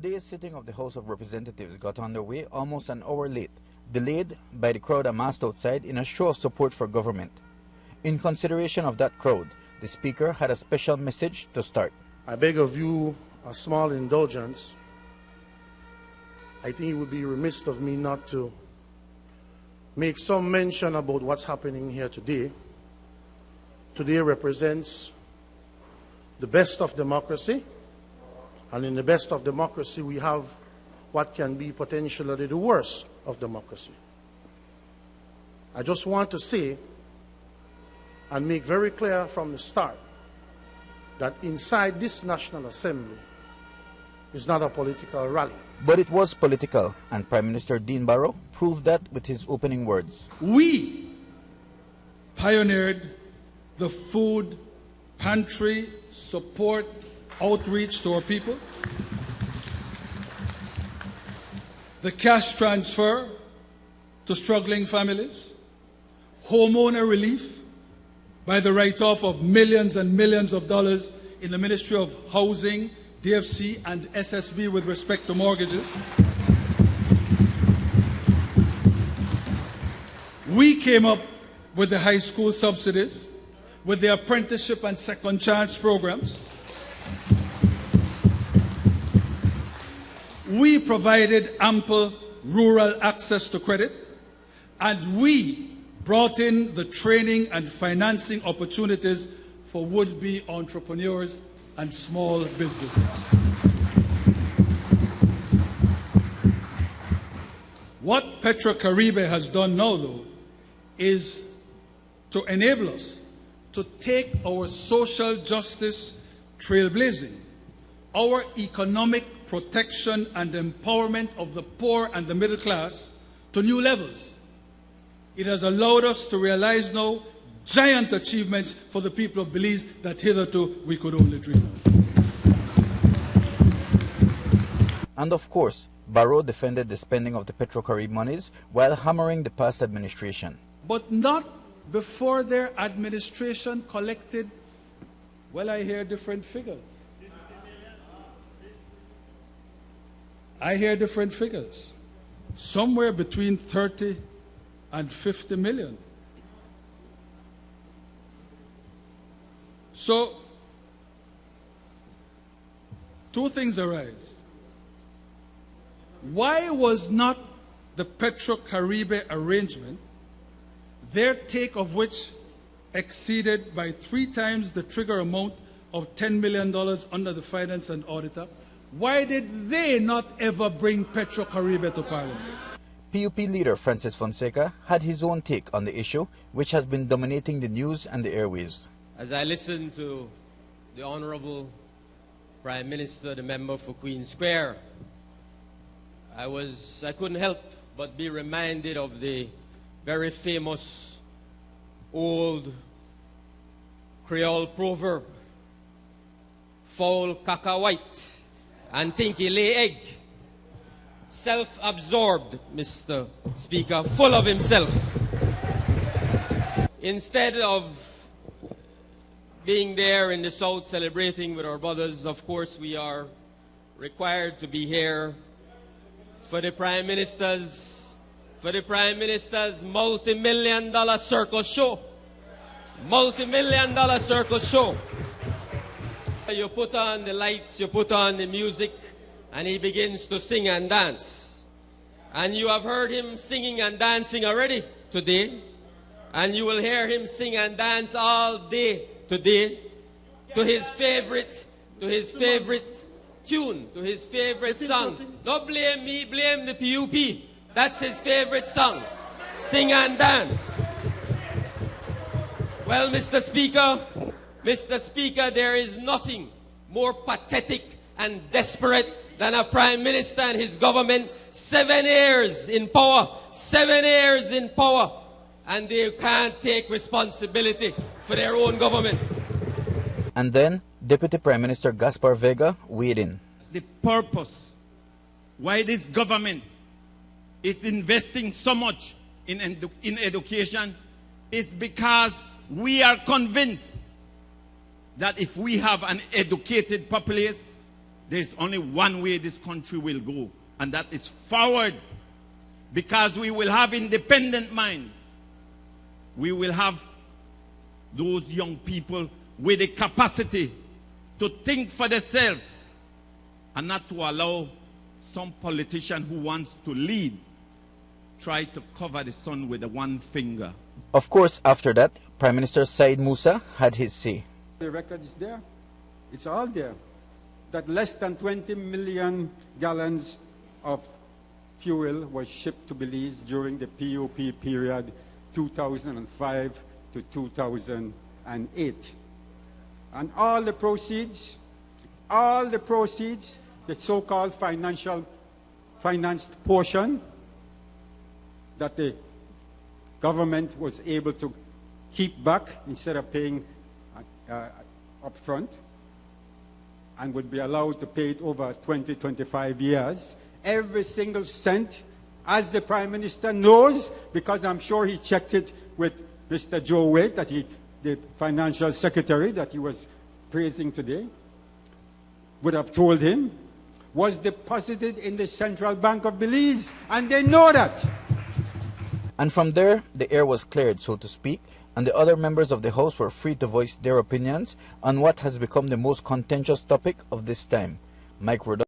Today's sitting of the House of Representatives got underway almost an hour late, delayed by the crowd amassed outside in a show of support for government. In consideration of that crowd, the Speaker had a special message to start. I beg of you a small indulgence. I think it would be remiss of me not to make some mention about what's happening here today. Today represents the best of democracy. And in the best of democracy, we have what can be potentially the worst of democracy. I just want to say and make very clear from the start that inside this National Assembly is not a political rally. But it was political, and Prime Minister Dean Barrow proved that with his opening words. We pioneered the food pantry support outreach to our people, the cash transfer to struggling families, homeowner relief by the write-off of millions and millions of dollars in the Ministry of Housing, DFC and SSB with respect to mortgages. We came up with the high school subsidies, with the apprenticeship and second chance programs. We provided ample rural access to credit, and we brought in the training and financing opportunities for would-be entrepreneurs and small businesses. What Petrocaribe has done now, though, is to enable us to take our social justice trailblazing, our economic protection and empowerment of the poor and the middle class to new levels. It has allowed us to realize now giant achievements for the people of Belize that hitherto we could only dream of. And of course, Barrow defended the spending of the Petrocaribe monies while hammering the past administration. But not before their administration collected, well, I hear different figures. I hear different figures. Somewhere between 30 and 50 million. So, two things arise. Why was not the Petrocaribe arrangement, their take of which exceeded by 3 times the trigger amount of $10 million under the Finance and Auditor, why did they not ever bring Petrocaribe to Parliament? PUP leader Francis Fonseca had his own take on the issue, which has been dominating the news and the airwaves. As I listened to the Honorable Prime Minister, the member for Queen Square, I couldn't help but be reminded of the very famous old Creole proverb, fowl caca white and think he lay egg. Self-absorbed, Mr. Speaker, full of himself. Instead of being there in the South celebrating with our brothers, of course we are required to be here for the Prime Minister's multi-million-dollar circus show. Multi-million-dollar circus show. You put on the lights, you put on the music, and he begins to sing and dance. And you have heard him singing and dancing already today. And you will hear him sing and dance all day today to his favorite tune, to his favorite song. Don't blame me, blame the PUP. That's his favorite song. Sing and dance. Well, Mr. Speaker, there is nothing more pathetic and desperate than a Prime Minister and his government 7 years in power, and they can't take responsibility for their own government. And then Deputy Prime Minister Gaspar Vega weighed in. The purpose why this government is investing so much in education is because we are convinced that if we have an educated populace, there's only one way this country will go, and that is forward. Because we will have independent minds. We will have those young people with the capacity to think for themselves and not to allow some politician who wants to lead try to cover the sun with one finger. Of course, after that, Prime Minister Said Musa had his say. The record is there. It's all there. That less than 20 million gallons of fuel was shipped to Belize during the POP period 2005 to 2008. And all the proceeds, the so-called financed portion that the government was able to keep back instead of paying upfront, and would be allowed to pay it over 20, 25 years. Every single cent, as the Prime Minister knows, because I'm sure he checked it with Mr. Joe Wade, the Financial Secretary that he was praising today, would have told him, was deposited in the Central Bank of Belize, and they know that. And from there, the air was cleared, so to speak, and the other members of the House were free to voice their opinions on what has become the most contentious topic of this time. Mike Rodolfo.